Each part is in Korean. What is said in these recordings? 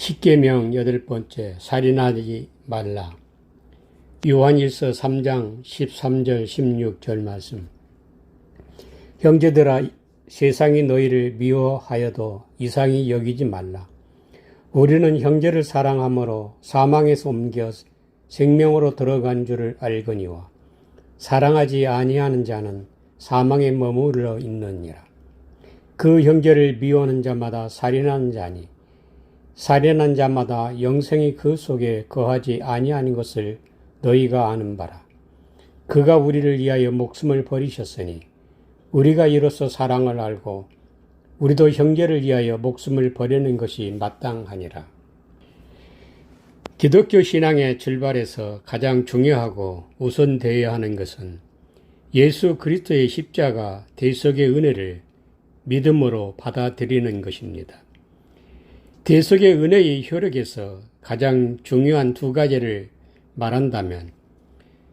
십계명 8번째 살인하지 말라. 요한일서 3장 13절 16절 말씀. 형제들아, 세상이 너희를 미워하여도 이상히 여기지 말라. 우리는 형제를 사랑함으로 사망에서 옮겨 생명으로 들어간 줄을 알거니와 사랑하지 아니하는 자는 사망에 머무르러 있느니라. 그 형제를 미워하는 자마다 살인하는 자니 살인한 자마다 영생이 그 속에 거하지 아니하는 것을 너희가 아는 바라. 그가 우리를 위하여 목숨을 버리셨으니 우리가 이로써 사랑을 알고 우리도 형제를 위하여 목숨을 버리는 것이 마땅하니라. 기독교 신앙의 출발에서 가장 중요하고 우선되어야 하는 것은 예수 그리스도의 십자가 대속의 은혜를 믿음으로 받아들이는 것입니다. 대속의 은혜의 효력에서 가장 중요한 두 가지를 말한다면,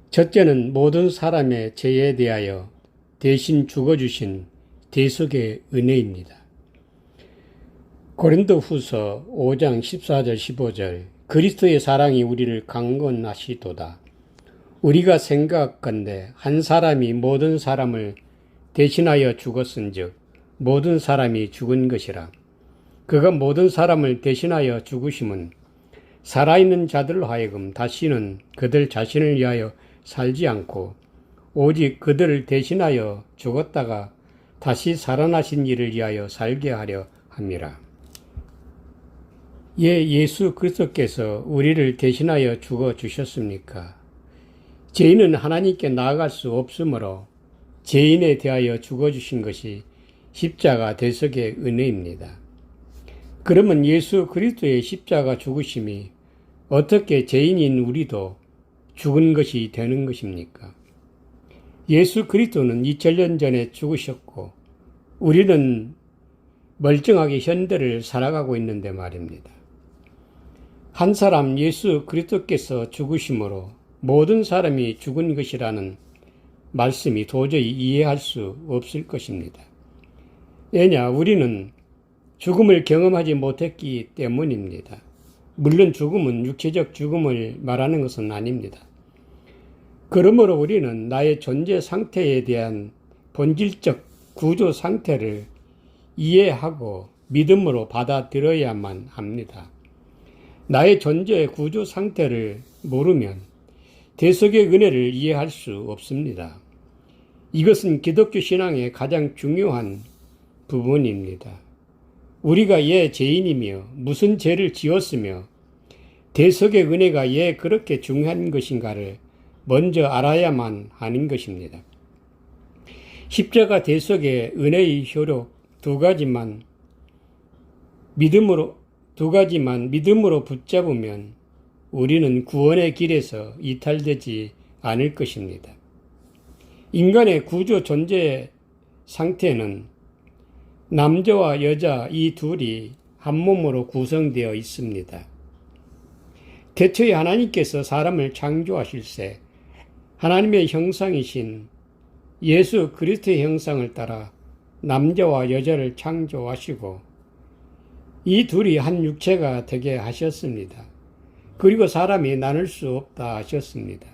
첫째는 모든 사람의 죄에 대하여 대신 죽어주신 대속의 은혜입니다. 고린도후서 5장 14절 15절 그리스도의 사랑이 우리를 강건하시도다. 우리가 생각건대 한 사람이 모든 사람을 대신하여 죽었은즉 모든 사람이 죽은 것이라. 그가 모든 사람을 대신하여 죽으심은 살아있는 자들로 하여금 다시는 그들 자신을 위하여 살지 않고 오직 그들을 대신하여 죽었다가 다시 살아나신 이를 위하여 살게 하려 함이라. 예수 그리스도께서 우리를 대신하여 죽어 주셨습니까? 죄인은 하나님께 나아갈 수 없으므로 죄인에 대하여 죽어 주신 것이 십자가 대속의 은혜입니다. 그러면 예수 그리스도의 십자가 죽으심이 어떻게 죄인인 우리도 죽은 것이 되는 것입니까? 예수 그리스도는 2000년 전에 죽으셨고 우리는 멀쩡하게 현대를 살아가고 있는데 말입니다. 한 사람 예수 그리스도께서 죽으심으로 모든 사람이 죽은 것이라는 말씀이 도저히 이해할 수 없을 것입니다. 왜냐, 우리는 죽음을 경험하지 못했기 때문입니다. 물론 죽음은 육체적 죽음을 말하는 것은 아닙니다. 그러므로 우리는 나의 존재 상태에 대한 본질적 구조 상태를 이해하고 믿음으로 받아들여야만 합니다. 나의 존재 구조 상태를 모르면 대속의 은혜를 이해할 수 없습니다. 이것은 기독교 신앙의 가장 중요한 부분입니다. 우리가 죄인이며 무슨 죄를 지었으며 대속의 은혜가 그렇게 중요한 것인가를 먼저 알아야만 하는 것입니다. 십자가 대속의 은혜의 효력 두 가지만 믿음으로 붙잡으면 우리는 구원의 길에서 이탈되지 않을 것입니다. 인간의 구조 존재 상태는 남자와 여자 이 둘이 한 몸으로 구성되어 있습니다. 태초에 하나님께서 사람을 창조하실세 하나님의 형상이신 예수 그리스도의 형상을 따라 남자와 여자를 창조하시고 이 둘이 한 육체가 되게 하셨습니다. 그리고 사람이 나눌 수 없다 하셨습니다.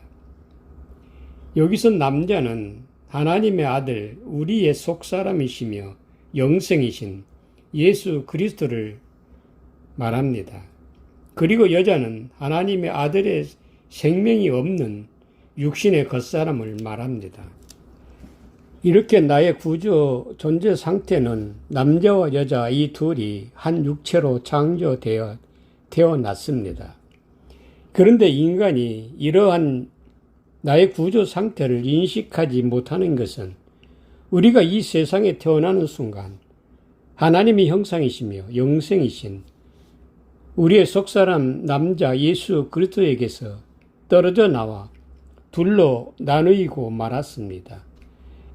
여기서 남자는 하나님의 아들, 우리의 속사람이시며 영생이신 예수 그리스도를 말합니다. 그리고 여자는 하나님의 아들의 생명이 없는 육신의 겉사람을 말합니다. 이렇게 나의 구조 존재 상태는 남자와 여자 이 둘이 한 육체로 창조되어 태어났습니다. 그런데 인간이 이러한 나의 구조 상태를 인식하지 못하는 것은 우리가 이 세상에 태어나는 순간 하나님의 형상이시며 영생이신 우리의 속사람 남자 예수 그리스도에게서 떨어져 나와 둘로 나누이고 말았습니다.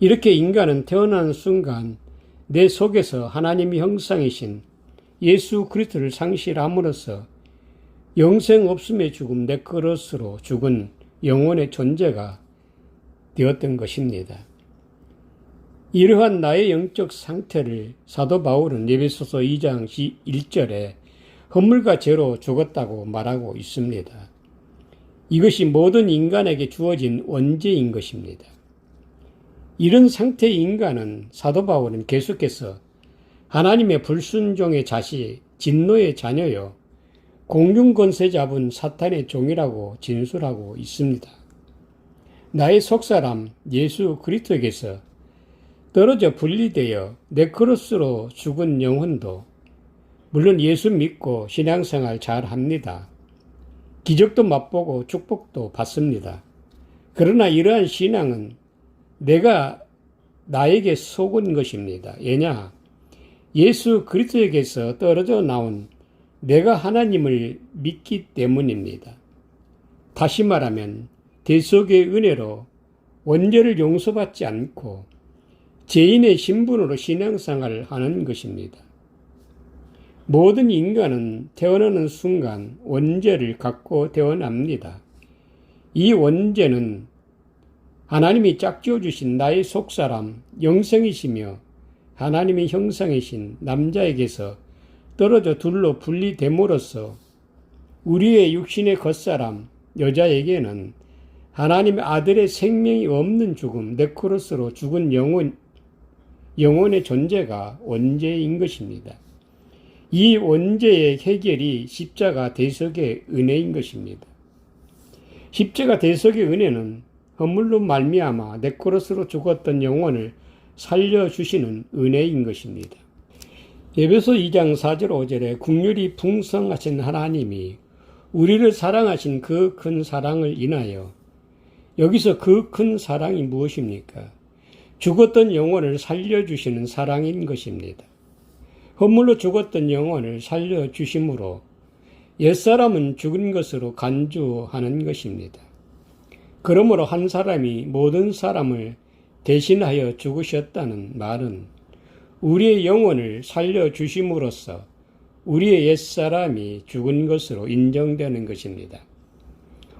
이렇게 인간은 태어나는 순간 내 속에서 하나님의 형상이신 예수 그리스도를 상실함으로써 영생 없음의 죽음 내 그릇으로 죽은 영혼의 존재가 되었던 것입니다. 이러한 나의 영적 상태를 사도 바울은 에베소서 2장 1절에 허물과 죄로 죽었다고 말하고 있습니다. 이것이 모든 인간에게 주어진 원죄인 것입니다. 이런 상태의 인간은 사도 바울은 계속해서 하나님의 불순종의 자식, 진노의 자녀요, 공중권세 잡은 사탄의 종이라고 진술하고 있습니다. 나의 속사람 예수 그리스도에게서 떨어져 분리되어 네크로스로 죽은 영혼도 물론 예수 믿고 신앙생활 잘 합니다. 기적도 맛보고 축복도 받습니다. 그러나 이러한 신앙은 내가 나에게 속은 것입니다. 왜냐? 예수 그리스도에게서 떨어져 나온 내가 하나님을 믿기 때문입니다. 다시 말하면 대속의 은혜로 원죄를 용서받지 않고 죄인의 신분으로 신앙생활을 하는 것입니다. 모든 인간은 태어나는 순간 원죄를 갖고 태어납니다. 이 원죄는 하나님이 짝지어 주신 나의 속사람 영생이시며 하나님의 형상이신 남자에게서 떨어져 둘로 분리됨으로써 우리의 육신의 겉사람 여자에게는 하나님의 아들의 생명이 없는 죽음, 네크로스로 죽은 영혼의 존재가 원죄인 것입니다. 이 원죄의 해결이 십자가 대속의 은혜인 것입니다. 십자가 대속의 은혜는 허물로 말미암아 네크로스로 죽었던 영혼을 살려주시는 은혜인 것입니다. 에베소 2장 4절 5절에 국률이 풍성하신 하나님이 우리를 사랑하신 그 큰 사랑을 인하여, 여기서 그 큰 사랑이 무엇입니까? 죽었던 영혼을 살려주시는 사랑인 것입니다. 허물로 죽었던 영혼을 살려주심으로 옛사람은 죽은 것으로 간주하는 것입니다. 그러므로 한 사람이 모든 사람을 대신하여 죽으셨다는 말은 우리의 영혼을 살려주심으로써 우리의 옛사람이 죽은 것으로 인정되는 것입니다.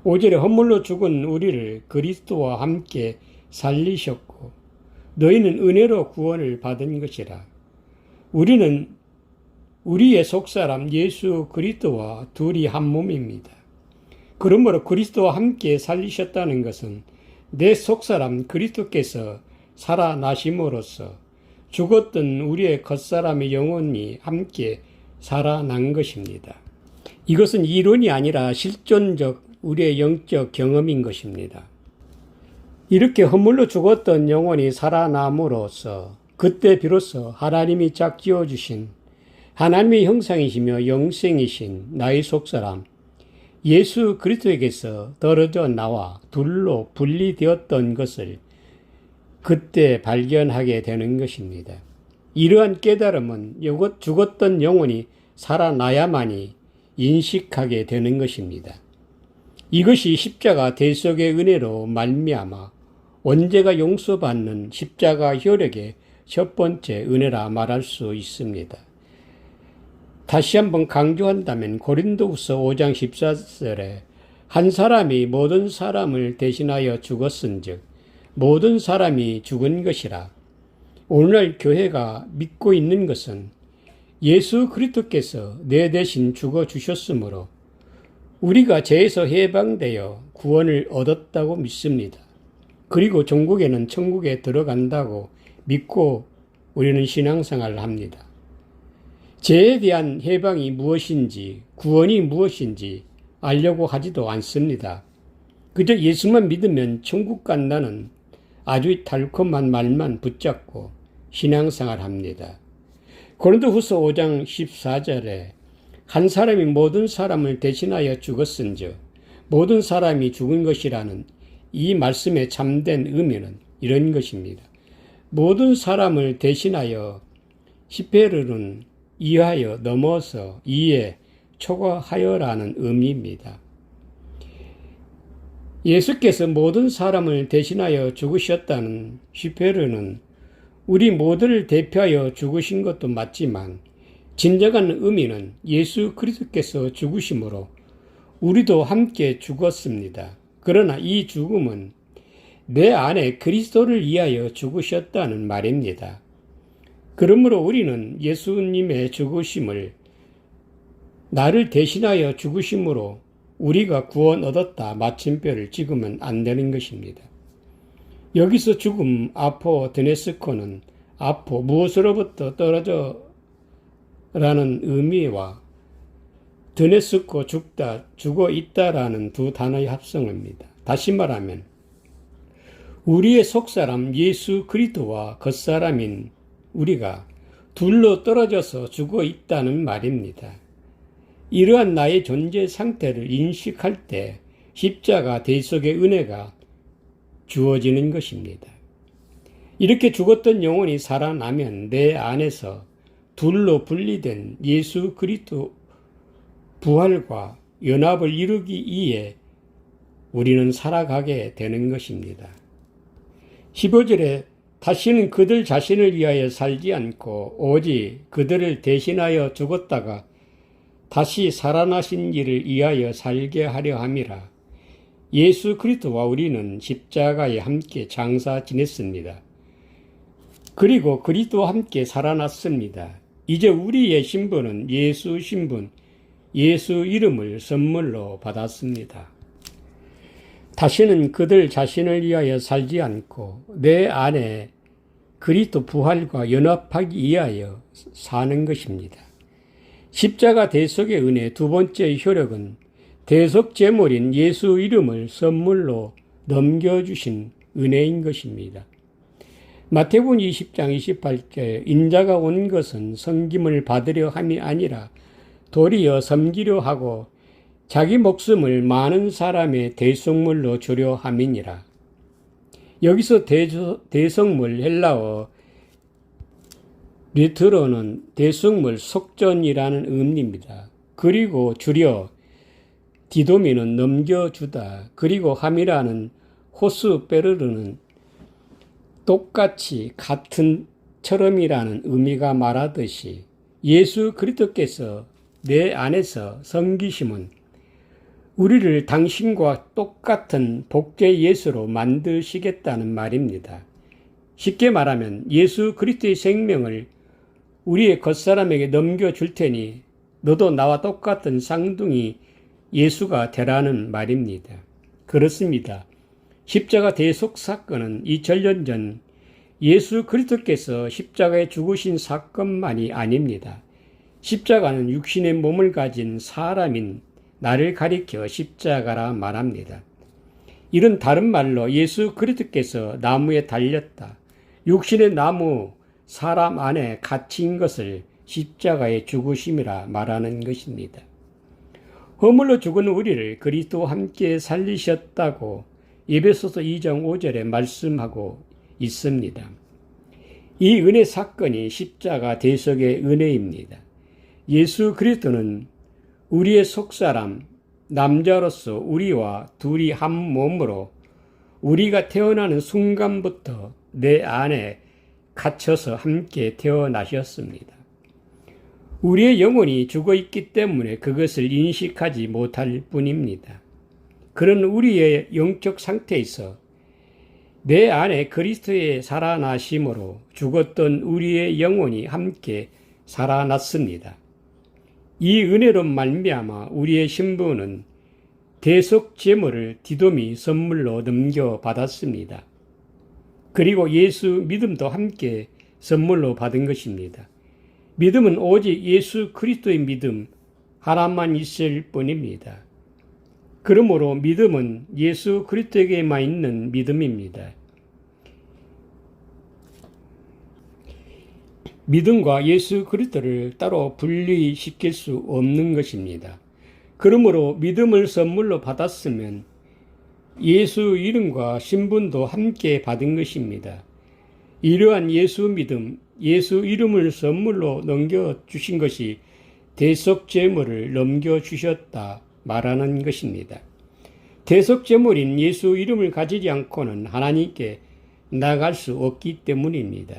5절에 허물로 죽은 우리를 그리스도와 함께 살리셨고 너희는 은혜로 구원을 받은 것이라. 우리는 우리의 속사람 예수 그리스도와 둘이 한 몸입니다. 그러므로 그리스도와 함께 살리셨다는 것은 내 속사람 그리스도께서 살아나심으로써 죽었던 우리의 겉사람의 영혼이 함께 살아난 것입니다. 이것은 이론이 아니라 실존적 우리의 영적 경험인 것입니다. 이렇게 허물로 죽었던 영혼이 살아남으로써 그때 비로소 하나님이 짝지어 주신 하나님의 형상이시며 영생이신 나의 속사람 예수 그리스도에게서 떨어져 나와 둘로 분리되었던 것을 그때 발견하게 되는 것입니다. 이러한 깨달음은 죽었던 영혼이 살아나야만이 인식하게 되는 것입니다. 이것이 십자가 대속의 은혜로 말미암아 원죄가 용서받는 십자가 혈액의 첫 번째 은혜라 말할 수 있습니다. 다시 한번 강조한다면 고린도후서 5장 14절에 한 사람이 모든 사람을 대신하여 죽었은즉 모든 사람이 죽은 것이라. 오늘날 교회가 믿고 있는 것은 예수 그리스도께서 내 대신 죽어 주셨으므로 우리가 죄에서 해방되어 구원을 얻었다고 믿습니다. 그리고 종국에는 천국에 들어간다고 믿고 우리는 신앙생활을 합니다. 죄에 대한 해방이 무엇인지, 구원이 무엇인지 알려고 하지도 않습니다. 그저 예수만 믿으면 천국 간다는 아주 달콤한 말만 붙잡고 신앙생활 합니다. 고린도후서 5장 14절에 한 사람이 모든 사람을 대신하여 죽었은즉 모든 사람이 죽은 것이라는 이 말씀의 참된 의미는 이런 것입니다. 모든 사람을 대신하여 히페르는 이하여 넘어서 이에 초과하여라는 의미입니다. 예수께서 모든 사람을 대신하여 죽으셨다는 히페르는 우리 모두를 대표하여 죽으신 것도 맞지만 진정한 의미는 예수 그리스도께서 죽으심으로 우리도 함께 죽었습니다. 그러나 이 죽음은 내 안에 그리스도를 위하여 죽으셨다는 말입니다. 그러므로 우리는 예수님의 죽으심을 나를 대신하여 죽으심으로 우리가 구원 얻었다 마침표를 찍으면 안 되는 것입니다. 여기서 죽음 아포 드네스코는 아포 무엇으로부터 떨어져 라는 의미와 드네스코 죽다, 죽어 있다라는 두 단어의 합성어입니다. 다시 말하면 우리의 속사람 예수 그리스도와 겉사람인 우리가 둘로 떨어져서 죽어 있다는 말입니다. 이러한 나의 존재 상태를 인식할 때 십자가 대속의 은혜가 주어지는 것입니다. 이렇게 죽었던 영혼이 살아나면 내 안에서 둘로 분리된 예수 그리스도 부활과 연합을 이루기 위해 우리는 살아가게 되는 것입니다. 15절에 다시는 그들 자신을 위하여 살지 않고 오직 그들을 대신하여 죽었다가 다시 살아나신 이를 위하여 살게 하려 함이라. 예수 그리스도와 우리는 십자가에 함께 장사 지냈습니다. 그리고 그리스도와 함께 살아났습니다. 이제 우리의 신분은 예수 신분, 예수 이름을 선물로 받았습니다. 다시는 그들 자신을 위하여 살지 않고 내 안에 그리스도 부활과 연합하기 위하여 사는 것입니다. 십자가 대속의 은혜 두 번째 효력은 대속 제물인 예수 이름을 선물로 넘겨주신 은혜인 것입니다. 마태복음 20장 28절 인자가 온 것은 섬김을 받으려 함이 아니라 도리어 섬기려 하고 자기 목숨을 많은 사람의 대속물로 주려 함이니라. 여기서 대속물 헬라어 리트로는 대속물 속전이라는 의미입니다. 그리고 주려 디도미는 넘겨주다. 그리고 함이라는 호스페르르는 똑같이 같은 처럼이라는 의미가 말하듯이 예수 그리스도께서 내 안에서 섬기심은 우리를 당신과 똑같은 복제 예수로 만드시겠다는 말입니다. 쉽게 말하면 예수 그리스도의 생명을 우리의 겉사람에게 넘겨줄 테니 너도 나와 똑같은 쌍둥이 예수가 되라는 말입니다. 그렇습니다. 십자가 대속 사건은 2000년 전 예수 그리스도께서 십자가에 죽으신 사건만이 아닙니다. 십자가는 육신의 몸을 가진 사람인 나를 가리켜 십자가라 말합니다. 이런 다른 말로 예수 그리스도께서 나무에 달렸다. 육신의 나무 사람 안에 갇힌 것을 십자가의 죽으심이라 말하는 것입니다. 허물로 죽은 우리를 그리스도와 함께 살리셨다고 에베소서 2장 5절에 말씀하고 있습니다. 이 은혜 사건이 십자가 대속의 은혜입니다. 예수 그리스도는 우리의 속사람, 남자로서 우리와 둘이 한 몸으로 우리가 태어나는 순간부터 내 안에 갇혀서 함께 태어나셨습니다. 우리의 영혼이 죽어 있기 때문에 그것을 인식하지 못할 뿐입니다. 그런 우리의 영적 상태에서 내 안에 그리스도의 살아나심으로 죽었던 우리의 영혼이 함께 살아났습니다. 이 은혜로 말미암아 우리의 신분은 대속 제물을 디도미 선물로 넘겨받았습니다. 그리고 예수 믿음도 함께 선물로 받은 것입니다. 믿음은 오직 예수 그리스도의 믿음 하나만 있을 뿐입니다. 그러므로 믿음은 예수 그리스도에게만 있는 믿음입니다. 믿음과 예수 그리스도를 따로 분리시킬 수 없는 것입니다. 그러므로 믿음을 선물로 받았으면 예수 이름과 신분도 함께 받은 것입니다. 이러한 예수 믿음, 예수 이름을 선물로 넘겨주신 것이 대속 제물을 넘겨주셨다 말하는 것입니다. 대속 제물인 예수 이름을 가지지 않고는 하나님께 나아갈 수 없기 때문입니다.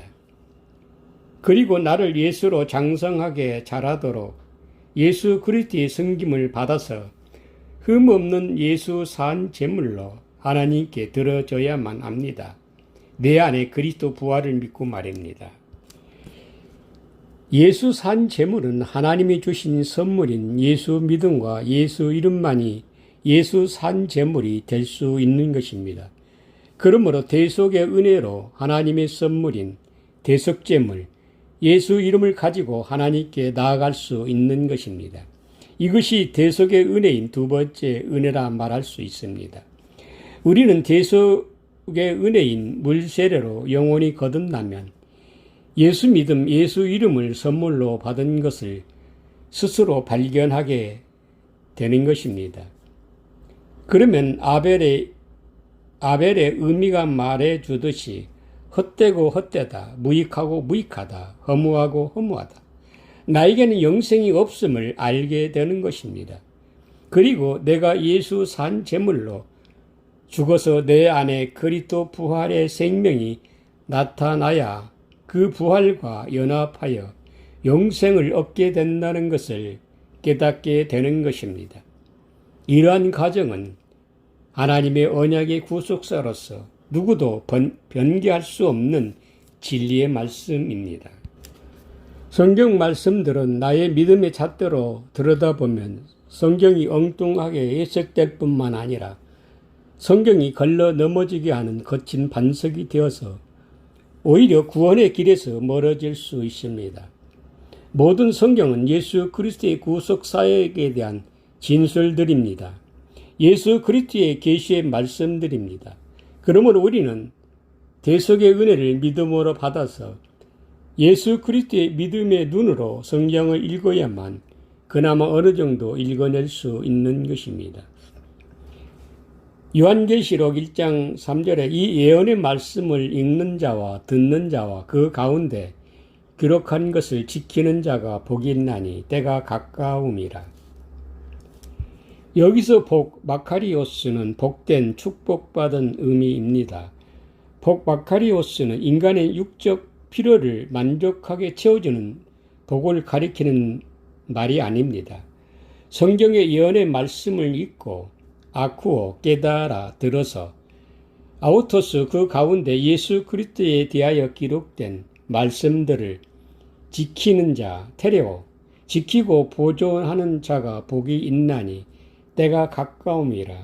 그리고 나를 예수로 장성하게 자라도록 예수 그리스도의 섬김을 받아서 흠없는 예수 산 제물로 하나님께 드려져야만 합니다. 내 안에 그리스도 부활을 믿고 말입니다. 예수 산 제물은 하나님이 주신 선물인 예수 믿음과 예수 이름만이 예수 산 제물이 될 수 있는 것입니다. 그러므로 대속의 은혜로 하나님의 선물인 대속제물, 예수 이름을 가지고 하나님께 나아갈 수 있는 것입니다. 이것이 대속의 은혜인 두 번째 은혜라 말할 수 있습니다. 우리는 대속의 은혜인 물세례로 영원히 거듭나면 예수 믿음, 예수 이름을 선물로 받은 것을 스스로 발견하게 되는 것입니다. 그러면 아벨의 의미가 말해주듯이 헛되고 헛되다, 무익하고 무익하다, 허무하고 허무하다. 나에게는 영생이 없음을 알게 되는 것입니다. 그리고 내가 예수 산 제물로 죽어서 내 안에 그리스도 부활의 생명이 나타나야 그 부활과 연합하여 영생을 얻게 된다는 것을 깨닫게 되는 것입니다. 이러한 과정은 하나님의 언약의 구속사로서 누구도 변개할 수 없는 진리의 말씀입니다. 성경 말씀들은 나의 믿음의 잣대로 들여다보면 성경이 엉뚱하게 해석될 뿐만 아니라 성경이 걸러 넘어지게 하는 거친 반석이 되어서 오히려 구원의 길에서 멀어질 수 있습니다. 모든 성경은 예수 그리스도의 구속 사역에 대한 진술들입니다. 예수 그리스도의 계시의 말씀들입니다. 그러므로 우리는 대속의 은혜를 믿음으로 받아서 예수 그리스도의 믿음의 눈으로 성경을 읽어야만 그나마 어느 정도 읽어낼 수 있는 것입니다. 요한계시록 1장 3절에 이 예언의 말씀을 읽는 자와 듣는 자와 그 가운데 기록한 것을 지키는 자가 복이 있나니 때가 가까움이라. 여기서 마카리오스는 복된 축복받은 의미입니다. 마카리오스는 인간의 육적 필요를 만족하게 채워주는 복을 가리키는 말이 아닙니다. 성경의 예언의 말씀을 읽고 아쿠오 깨달아 들어서 아우토스 그 가운데 예수 그리스도에 대하여 기록된 말씀들을 지키는 자, 테레오, 지키고 보존하는 자가 복이 있나니 때가 가까움이라.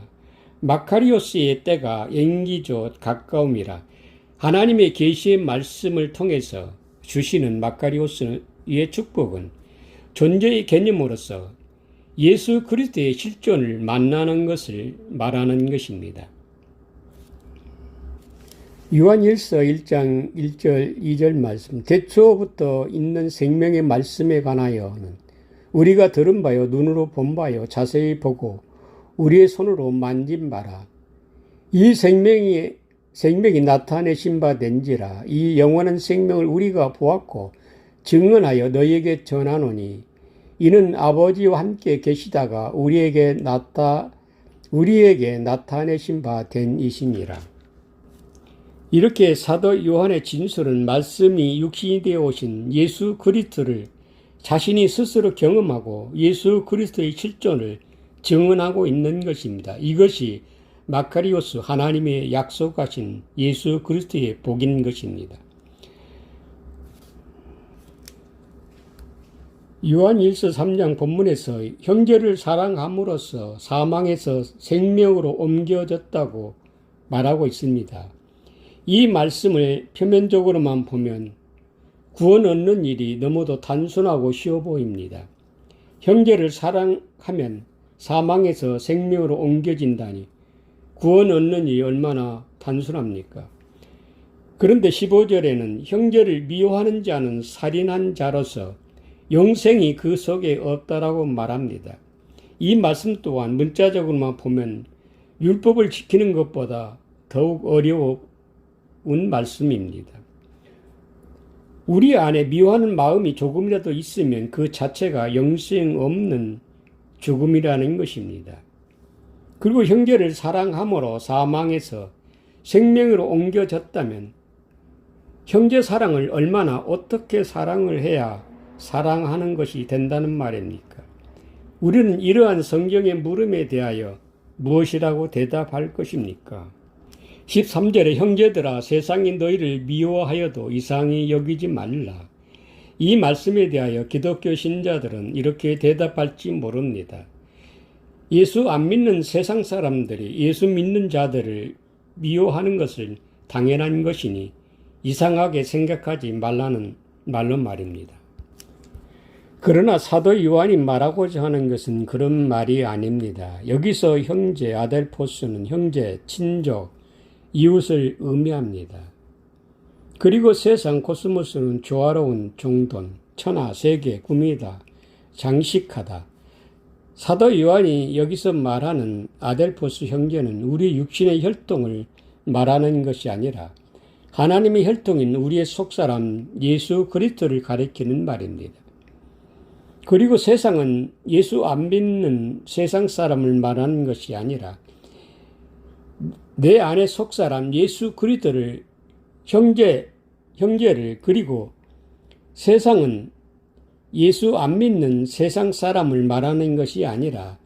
마카리오스의 때가 연기조 가까움이라. 하나님의 계시의 말씀을 통해서 주시는 마카리오스의 축복은 존재의 개념으로서 예수 그리스도의 실존을 만나는 것을 말하는 것입니다. 요한일서 1장 1절 2절 말씀, 대초부터 있는 생명의 말씀에 관하여는 우리가 들은 바요 눈으로 본 바요 자세히 보고 우리의 손으로 만진 바라. 이 생명이 나타내신 바 된지라. 이 영원한 생명을 우리가 보았고 증언하여 너희에게 전하노니 이는 아버지와 함께 계시다가 우리에게 나타내신 바 된 이심이라. 이렇게 사도 요한의 진술은 말씀이 육신이 되어 오신 예수 그리스도를 자신이 스스로 경험하고 예수 그리스도의 실존을 증언하고 있는 것입니다. 이것이 마카리오스 하나님의 약속하신 예수 그리스도의 복인 것입니다. 요한일서 3장 본문에서 형제를 사랑함으로써 사망에서 생명으로 옮겨졌다고 말하고 있습니다. 이 말씀을 표면적으로만 보면 구원 얻는 일이 너무도 단순하고 쉬워 보입니다. 형제를 사랑하면 사망에서 생명으로 옮겨진다니 구원 얻는 일이 얼마나 단순합니까? 그런데 15절에는 형제를 미워하는 자는 살인한 자로서 영생이 그 속에 없다라고 말합니다. 이 말씀 또한 문자적으로만 보면 율법을 지키는 것보다 더욱 어려운 말씀입니다. 우리 안에 미워하는 마음이 조금이라도 있으면 그 자체가 영생 없는 죽음이라는 것입니다. 그리고 형제를 사랑함으로 사망에서 생명으로 옮겨졌다면 형제 사랑을 얼마나 어떻게 사랑을 해야 사랑하는 것이 된다는 말입니까? 우리는 이러한 성경의 물음에 대하여 무엇이라고 대답할 것입니까? 13절에 형제들아 세상이 너희를 미워하여도 이상히 여기지 말라. 이 말씀에 대하여 기독교 신자들은 이렇게 대답할지 모릅니다. 예수 안 믿는 세상 사람들이 예수 믿는 자들을 미워하는 것을 당연한 것이니 이상하게 생각하지 말라는 말로 말입니다. 그러나 사도 요한이 말하고자 하는 것은 그런 말이 아닙니다. 여기서 형제 아델포스는 형제, 친족, 이웃을 의미합니다. 그리고 세상 코스모스는 조화로운 종돈, 천하, 세계, 꿈이다, 장식하다. 사도 요한이 여기서 말하는 아델포스 형제는 우리 육신의 혈통을 말하는 것이 아니라 하나님의 혈통인 우리의 속사람 예수 그리스도를 가리키는 말입니다. 그리고 세상은 예수 안 믿는 세상 사람을 말하는 것이 아니라 내 안에 속사람 예수 그리스도를 형제를 그리고 세상은 예수 안 믿는 세상 사람을 말하는 것이 아니라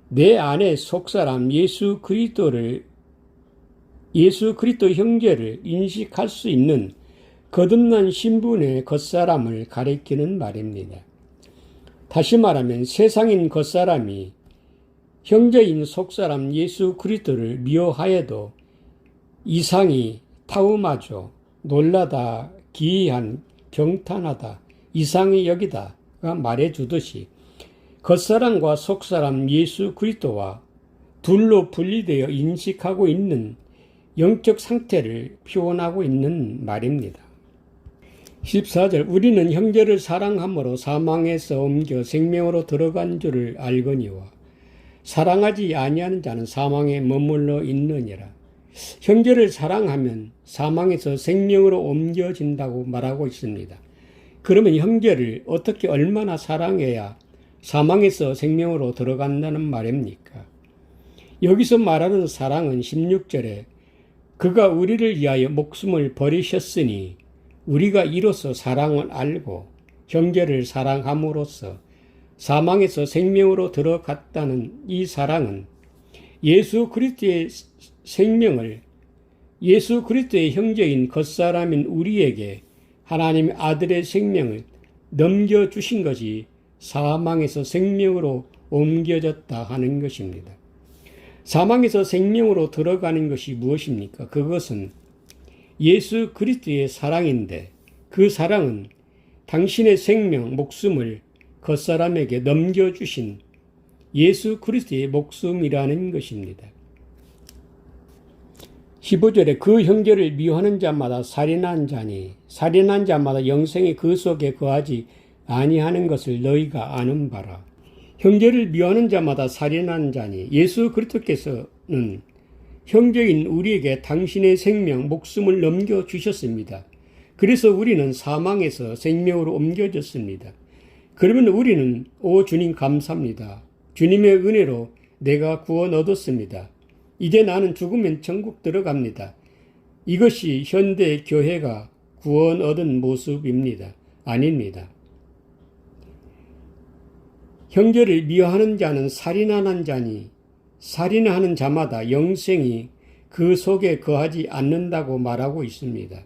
내 안에 속사람 예수 그리스도 형제를 인식할 수 있는 거듭난 신분의 겉사람을 가리키는 말입니다. 다시 말하면 세상인 겉사람이 형제인 속사람 예수 그리스도를 미워하여도 이상이 타음하죠. 놀라다, 기이한, 경탄하다, 이상히 여기다가 말해주듯이 겉사람과 속사람 예수 그리스도와 둘로 분리되어 인식하고 있는 영적 상태를 표현하고 있는 말입니다. 14절 우리는 형제를 사랑함으로 사망에서 옮겨 생명으로 들어간 줄을 알거니와 사랑하지 아니하는 자는 사망에 머물러 있느니라. 형제를 사랑하면 사망에서 생명으로 옮겨진다고 말하고 있습니다. 그러면 형제를 어떻게 얼마나 사랑해야 사망에서 생명으로 들어간다는 말입니까? 여기서 말하는 사랑은 16절에 그가 우리를 위하여 목숨을 버리셨으니 우리가 이로써 사랑을 알고 형제를 사랑함으로써 사망에서 생명으로 들어갔다는 이 사랑은 예수 그리스도의 생명을 예수 그리스도의 형제인 겉사람인 우리에게 하나님의 아들의 생명을 넘겨주신 것이 사망에서 생명으로 옮겨졌다 하는 것입니다. 사망에서 생명으로 들어가는 것이 무엇입니까? 그것은 예수 그리스도의 사랑인데 그 사랑은 당신의 생명, 목숨을 겉사람에게 넘겨주신 예수 그리스도의 목숨이라는 것입니다. 15절에 그 형제를 미워하는 자마다 살인한 자니 살인한 자마다 영생이 그 속에 거하지 아니하는 것을 너희가 아는 바라. 형제를 미워하는 자마다 살인한 자니 예수 그리스도께서는 형제인 우리에게 당신의 생명, 목숨을 넘겨주셨습니다. 그래서 우리는 사망에서 생명으로 옮겨졌습니다. 그러면 우리는 오 주님 감사합니다. 주님의 은혜로 내가 구원 얻었습니다. 이제 나는 죽으면 천국 들어갑니다. 이것이 현대 교회가 구원 얻은 모습입니다. 아닙니다. 형제를 미워하는 자는 살인하는 자니 살인하는 자마다 영생이 그 속에 거하지 않는다고 말하고 있습니다.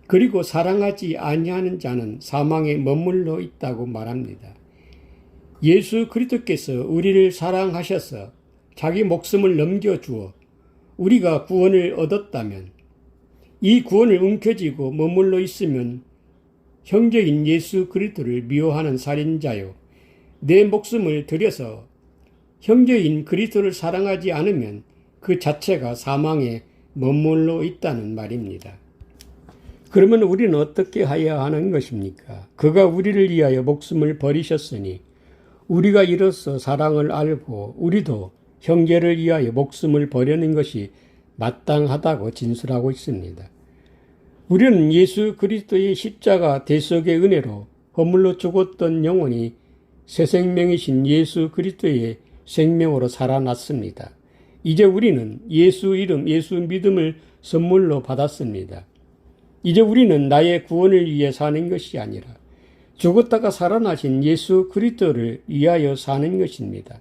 그리고 사랑하지 아니하는 자는 사망에 머물러 있다고 말합니다. 예수 그리스도께서 우리를 사랑하셔서 자기 목숨을 넘겨주어 우리가 구원을 얻었다면 이 구원을 움켜쥐고 머물러 있으면 형제인 예수 그리스도를 미워하는 살인자요. 내 목숨을 들여서 형제인 그리스도를 사랑하지 않으면 그 자체가 사망에 머물러 있다는 말입니다. 그러면 우리는 어떻게 해야 하는 것입니까? 그가 우리를 위하여 목숨을 버리셨으니 우리가 이로써 사랑을 알고 우리도 형제를 위하여 목숨을 버리는 것이 마땅하다고 진술하고 있습니다. 우리는 예수 그리스도의 십자가 대속의 은혜로 허물로 죽었던 영혼이 새 생명이신 예수 그리스도의 생명으로 살아났습니다. 이제 우리는 예수 이름, 예수 믿음을 선물로 받았습니다. 이제 우리는 나의 구원을 위해 사는 것이 아니라 죽었다가 살아나신 예수 그리스도를 위하여 사는 것입니다.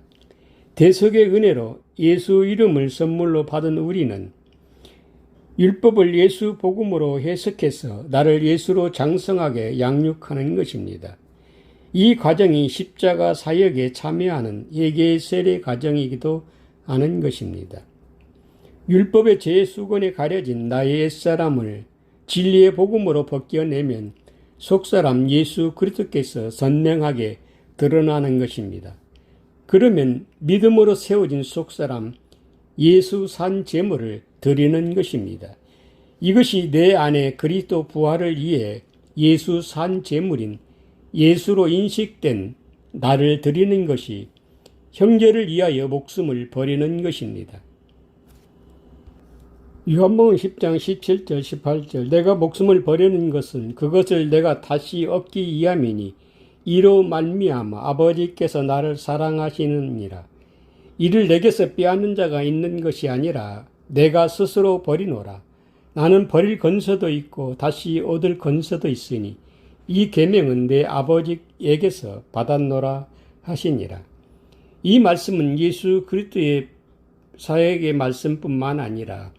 대속의 은혜로 예수 이름을 선물로 받은 우리는 율법을 예수 복음으로 해석해서 나를 예수로 장성하게 양육하는 것입니다. 이 과정이 십자가 사역에 참여하는 회개의 세례 과정이기도 하는 것입니다. 율법의 죄수건에 가려진 나의 옛사람을 진리의 복음으로 벗겨내면 속사람 예수 그리스도께서 선명하게 드러나는 것입니다. 그러면 믿음으로 세워진 속사람 예수 산 제물을 드리는 것입니다. 이것이 내 안에 그리스도 부활을 위해 예수 산 제물인 예수로 인식된 나를 드리는 것이 형제를 위하여 목숨을 버리는 것입니다. 요한복음 10장 17절 18절 내가 목숨을 버리는 것은 그것을 내가 다시 얻기 위함이니 이로 말미암아 아버지께서 나를 사랑하시느니라. 이를 내게서 빼앗는 자가 있는 것이 아니라 내가 스스로 버리노라. 나는 버릴 건서도 있고 다시 얻을 건서도 있으니 이 계명은 내 아버지에게서 받았노라 하시니라. 이 말씀은 예수 그리스도의 사역의 말씀뿐만 아니라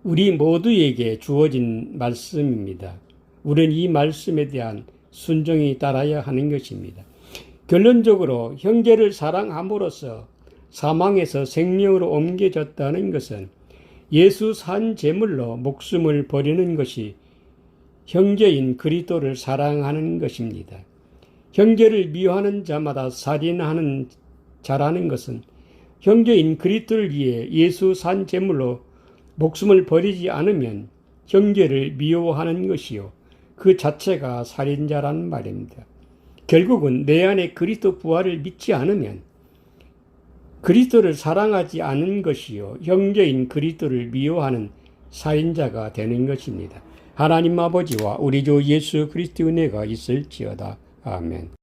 우리 모두에게 주어진 말씀입니다. 우리는 이 말씀에 대한 순종이 따라야 하는 것입니다. 결론적으로 형제를 사랑함으로써 사망에서 생명으로 옮겨졌다는 것은 예수 산 제물로 목숨을 버리는 것이 형제인 그리스도를 사랑하는 것입니다. 형제를 미워하는 자마다 살인하는 자라는 것은 형제인 그리스도를 위해 예수 산 제물로 목숨을 버리지 않으면 형제를 미워하는 것이요 그 자체가 살인자라는 말입니다. 결국은 내 안에 그리스도 부활을 믿지 않으면 그리스도를 사랑하지 않은 것이요 형제인 그리스도를 미워하는 살인자가 되는 것입니다. 하나님 아버지와 우리 주 예수 그리스도의 은혜가 있을지어다. 아멘.